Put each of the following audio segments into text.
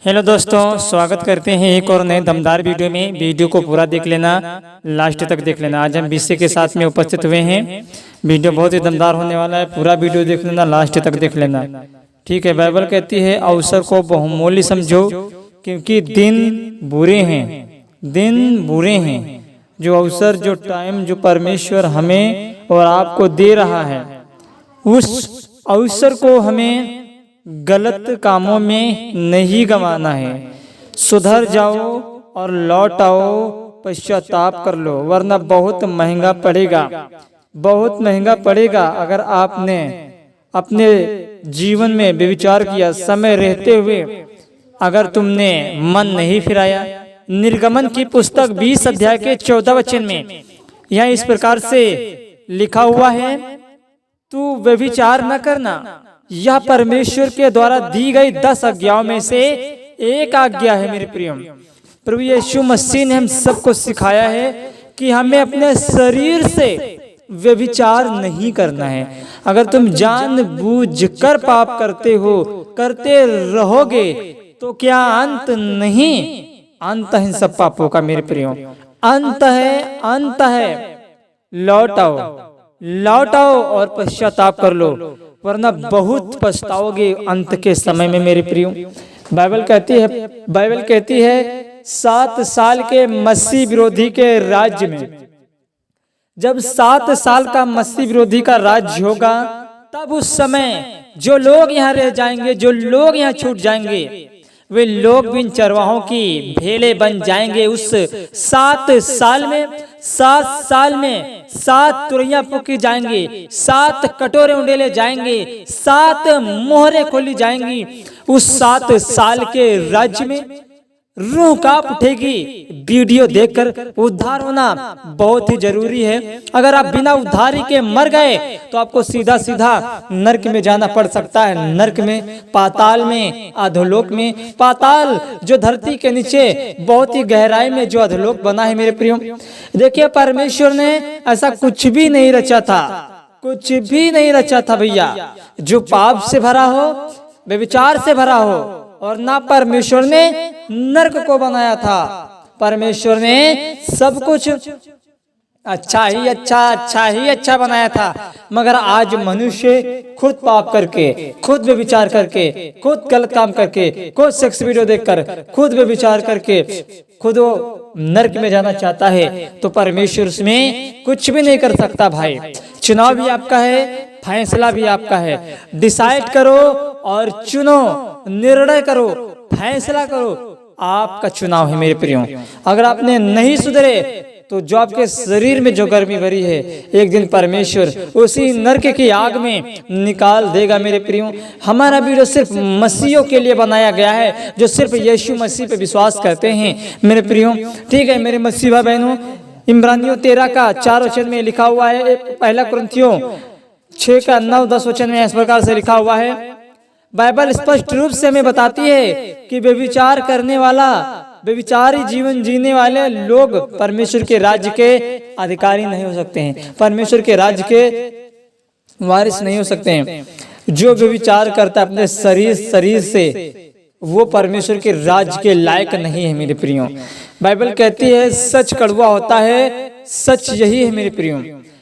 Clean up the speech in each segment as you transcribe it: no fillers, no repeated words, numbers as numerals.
Hello दोस्तों, स्वागत करते हैं एक और नए दमदार वीडियो में। वीडियो को पूरा देख लेना, लास्ट तक देख लेना। आज हम विषय के साथ में उपस्थित हुए हैं। वीडियो बहुत ही दमदार होने वाला है, पूरा वीडियो देख लेना, लास्ट तक देख लेना, ठीक है। बाइबल कहती है अवसर को बहुमूल्य समझो, क्योंकि दिन बुरे हैं, दिन बुरे हैं। जो अवसर, जो टाइम, जो परमेश्वर हमें और आपको दे रहा है, उस अवसर को हमें गलत कामों में नहीं गंवाना है। सुधर जाओ और लौट आओ, पश्चाताप कर लो, वरना बहुत महंगा पड़ेगा, बहुत महंगा पड़ेगा। अगर आपने अपने जीवन में व्यभिचार किया, समय रहते हुए अगर तुमने मन नहीं फिराया। निर्गमन की पुस्तक 20 अध्याय के 14 वचन में यहाँ इस प्रकार से लिखा हुआ है, तू व्यभिचार न करना। यह परमेश्वर के द्वारा दी गई 10 आज्ञाओं में से एक आज्ञा है। मेरे प्रियो, प्रभु यीशु मसीह ने हम सबको सिखाया है कि हमें अपने शरीर से व्यभिचार नहीं करना है। अगर तुम जानबूझकर पाप करते हो, करते रहोगे, तो क्या अंत नहीं? अंत है सब पापों का मेरे प्रियो, अंत है, अंत है। लौट आओ, लौट आओ और पश्चाताप कर लो, वरना बहुत पछताओगे अंत के समय में मेरे प्रियो। बाइबल कहती है 7 साल के मसीह विरोधी के राज्य में, जब 7 साल का मसीह विरोधी का राज्य होगा, तब उस समय जो लोग यहाँ रह जाएंगे, जो लोग यहाँ छूट जाएंगे, वे लोग भी इन चरवाहों की भेड़ें बन जाएंगे। उस 7 साल में 7 तुरैयां फूकी जाएंगी, 7 कटोरे उंडेले जाएंगे, 7 मोहरें खोली जाएंगी। उस 7 साल के राज्य में रूह कांप उठेगी। वीडियो देखकर उद्धार होना बहुत ही जरूरी है। अगर आप बिना उद्धारी के मर गए तो आपको सीधा सीधा नरक में जाना पड़ सकता है। नरक में, पाताल में, अधोलोक में। पाताल जो धरती के नीचे बहुत ही गहराई में जो अधोलोक बना है मेरे प्रियो। देखिए, परमेश्वर ने ऐसा कुछ भी नहीं रचा था, कुछ भी नहीं रचा था भैया, जो पाप से भरा हो, व्यभिचार से भरा हो। और ना परमेश्वर ने नरक को बनाया था। परमेश्वर ने सब कुछ अच्छा ही अच्छा बनाया था। मगर आज मनुष्य खुद पाप करके, खुद व्यभिचार करके, खुद गलत काम करके, खुद सेक्स वीडियो देखकर, खुद व्यभिचार करके, खुद वो नरक में जाना चाहता है। तो परमेश्वर उसमें कुछ भी नहीं कर सकता भाई। चुनाव भी आपका है, फैसला भी आपका है। डिसाइड करो और चुनो, निर्णय करो, फैसला करो। आपका चुनाव है मेरे प्रियो। अगर आपने नहीं सुधरे तो जो आपके शरीर में जो गर्मी भरी है, एक दिन परमेश्वर उसी नरक की आग में निकाल देगा मेरे प्रियो। हमारा वीडियो सिर्फ मसीहियों के लिए बनाया गया है, जो सिर्फ यीशु मसीह पे विश्वास करते हैं मेरे प्रियो, ठीक है। मेरे मसीह भाई बहनों, इब्रानियों 13 का 4 वचन में लिखा हुआ है, पहला कुरिन्थियों 6 का 9-10 वचन में इस प्रकार से लिखा हुआ है। बाइबल स्पष्ट रूप से हमें बताती है कि व्यभिचार करने वाला, व्यभिचारी जीवन जीने वाले लोग परमेश्वर के राज्य के अधिकारी नहीं हो सकते हैं, परमेश्वर के राज्य के वारिस नहीं हो सकते हैं। जो व्यभिचार करता है अपने शरीर से, वो परमेश्वर के राज्य के लायक नहीं है मेरे प्रियो। बाइबल कहती है सच कड़वा होता है, सच यही है मेरे प्रियो,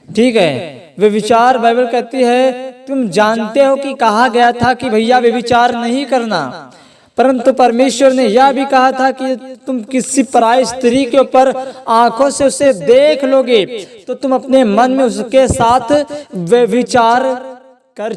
ठीक है। व्यभिचार, बाइबल कहती है, तुम जानते हो कि कहा गया था कि भैया व्यभिचार नहीं करना, परंतु परमेश्वर ने यह भी कहा था कि तुम किसी पराई स्त्री के ऊपर आंखों से उसे देख लोगे तो तुम अपने मन में उसके साथ व्यभिचार कर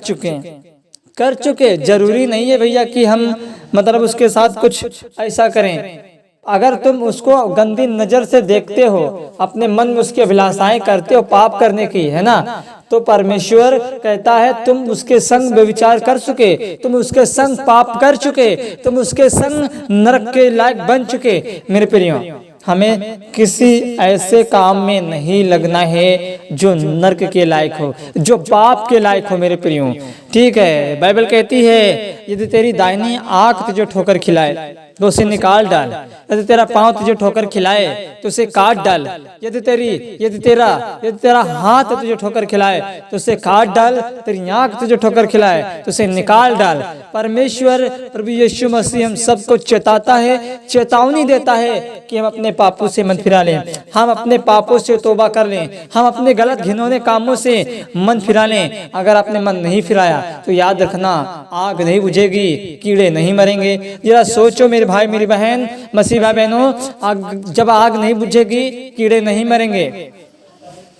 चुके। जरूरी नहीं है भैया कि हम मतलब उसके साथ कुछ ऐसा करें। अगर तुम उसको गंदी नजर से देखते हो, अपने मन में उसकी अभिलाषाएं करते हो पाप करने की, है ना, तो परमेश्वर कहता है तुम उसके संग व्यभिचार कर चुके, तुम उसके संग पाप कर चुके, तुम उसके संग नरक के लायक बन चुके मेरे प्रियो। हमें किसी ऐसे काम में नहीं लगना है जो नरक के लायक हो, जो पाप के लायक हो मेरे प्रियो। ठीक है, बाइबल कहती है यदि तेरी दाहिनी आंख तुझे ठोकर खिलाए तो उसे निकाल डाल, यदि तेरा पांव तुझे ठोकर खिलाए तो उसे काट डाल, यदि तेरा हाथ तुझे ठोकर खिलाए तो उसे काट डाल, तेरी आंख तुझे ठोकर खिलाए तो उसे निकाल डाल। परमेश्वर प्रभु यीशु मसीह हम सबको चेताता है, चेतावनी देता है कि हम अपने पापों से मन फिरा लें, हम अपने पापों से तौबा कर लें, हम अपने गलत घिनौने कामों से मन फिरा लें। अगर आपने मन नहीं फिराया तो याद रखना आग नहीं बुझेगी, कीड़े नहीं मरेंगे। जरा सोचो मेरे भाई मेरी बहन, मसीह भाई बहनों, जब आग नहीं बुझेगी, कीड़े नहीं मरेंगे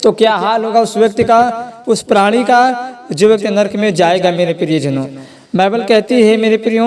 तो क्या हाल होगा उस व्यक्ति का, उस प्राणी का जो व्यक्ति नरक में जाएगा मेरे प्रियजनों। बाइबल कहती है मेरे प्रियो,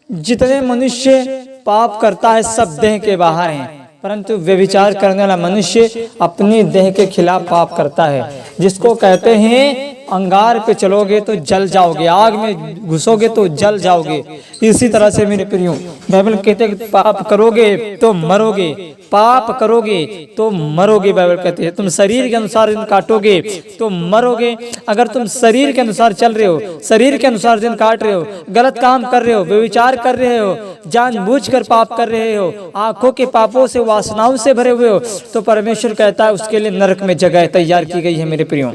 जितने मनुष्य पाप करता है सब देह के बाहर हैं, परंतु व्यभिचार करने वाला मनुष्य अपनी देह के खिलाफ पाप करता है। जिसको कहते हैं अंगार पे चलोगे तो जल जाओगे, आग में घुसोगे तो जल जाओगे। इसी तरह से मेरे प्रियो बाइबल कहते हैं पाप करोगे तो मरोगे, पाप करोगे तो मरोगे। बाइबल कहती है तुम शरीर के अनुसार दिन काटोगे तो मरोगे। अगर तुम शरीर के अनुसार चल रहे हो, शरीर के अनुसार दिन काट रहे हो, गलत काम कर रहे हो, व्यभिचार कर रहे हो, जानबूझकर पाप कर रहे हो, आंखों के पापों से वासनाओं से भरे हुए हो, तो परमेश्वर कहता है उसके लिए नरक में जगह तैयार की गई है मेरे प्रियो।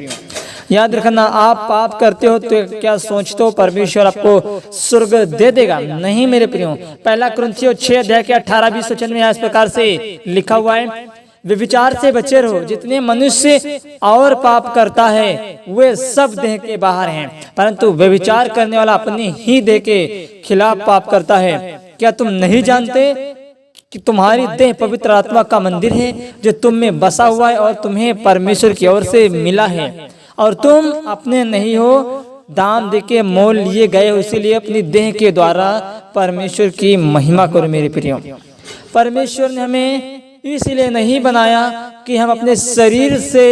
याद रखना, आप पाप करते हो तो क्या सोचते हो परमेश्वर आपको स्वर्ग दे देगा? नहीं मेरे प्रियो। पहला कुरिन्थियों 6 अध्याय के 18-20 वचन में इस प्रकार से लिखा हुआ है, व्यभिचार से बचे रहो। जितने मनुष्य और पाप करता है वे सब देह के बाहर हैं, परंतु व्यभिचार करने वाला अपनी ही देह के खिलाफ पाप करता है। क्या तुम नहीं जानते कि तुम्हारी देह पवित्र आत्मा का मंदिर है जो तुम में बसा हुआ है और तुम्हें परमेश्वर की ओर से मिला है, और तुम अपने नहीं हो, दाम देके मोल लिए गए हो। इसीलिए अपनी देह के द्वारा परमेश्वर की महिमा करो मेरे प्रियो। परमेश्वर ने हमें इसलिए नहीं बनाया कि हम अपने शरीर से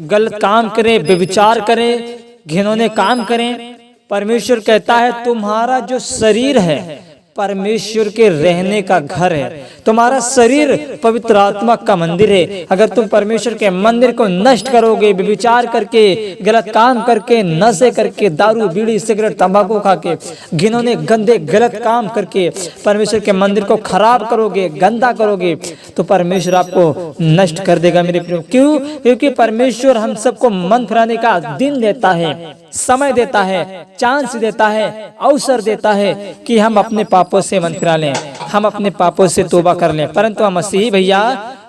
गलत काम करें, व्यभिचार करें, घिनौने काम करें। परमेश्वर कहता है तुम्हारा जो शरीर है परमेश्वर के रहने का घर है, तुम्हारा शरीर पवित्र आत्मा का मंदिर है। अगर तुम परमेश्वर के मंदिर को नष्ट करोगे, व्यभिचार करके, गलत काम करके, नशे करके, दारू बीड़ी सिगरेट तंबाकू खा के, घिनौने गंदे गलत काम करके परमेश्वर के मंदिर को खराब करोगे, गंदा करोगे, तो परमेश्वर आपको नष्ट कर देगा मेरे प्रियो। क्यों? क्योंकि परमेश्वर हम सबको मन फिराने का दिन देता है, समय देता है, चांस देता है, अवसर देता है कि हम अपने पापों से मन फिरा लें, हम अपने पापों से तौबा कर लें। परंतु हम मसीही भैया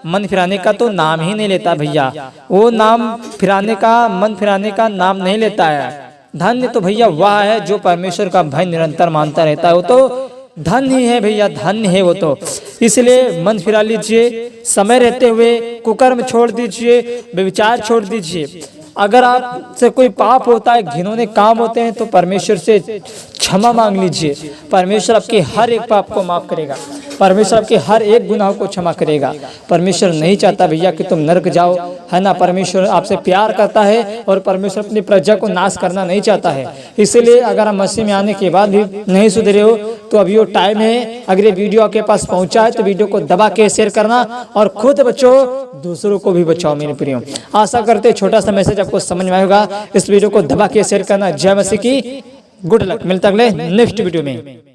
मन फिराने का तो नाम ही नहीं लेता भैया, वो नाम फिराने का, मन फिराने का नाम नहीं लेता है। धन्य तो भैया वह है जो परमेश्वर का भय निरंतर मानता रहता है, वो तो धन्य ही है भैया, धन्य है वो तो। इसलिए मन फिरा लीजिए, समय रहते हुए कुकर्म छोड़ दीजिए, व्यभिचार छोड़ दीजिए। अगर आपसे कोई पाप होता है, घिनौने काम होते हैं, तो परमेश्वर से क्षमा मांग लीजिए। परमेश्वर आपके हर एक पाप को माफ करेगा, परमेश्वर आपके हर एक गुनाह को क्षमा करेगा। परमेश्वर नहीं चाहता भैया कि तुम नरक जाओ, है ना। परमेश्वर आपसे प्यार करता है और परमेश्वर अपनी प्रजा को नाश करना नहीं चाहता है। इसलिए अगर हम मसीह में आने के बाद भी नहीं सुधरे हो तो अभी वो टाइम है। अगर ये वीडियो आपके पास पहुंचा है तो वीडियो को दबा के शेयर करना, और खुद बचो, दूसरों को भी बचाओ मेरे प्रियो। आशा करते छोटा सा मैसेज आपको समझ में आएगा। इस वीडियो को दबा के शेयर करना। जय मसीह की, गुड लक। मिलता अगले नेक्स्ट वीडियो में।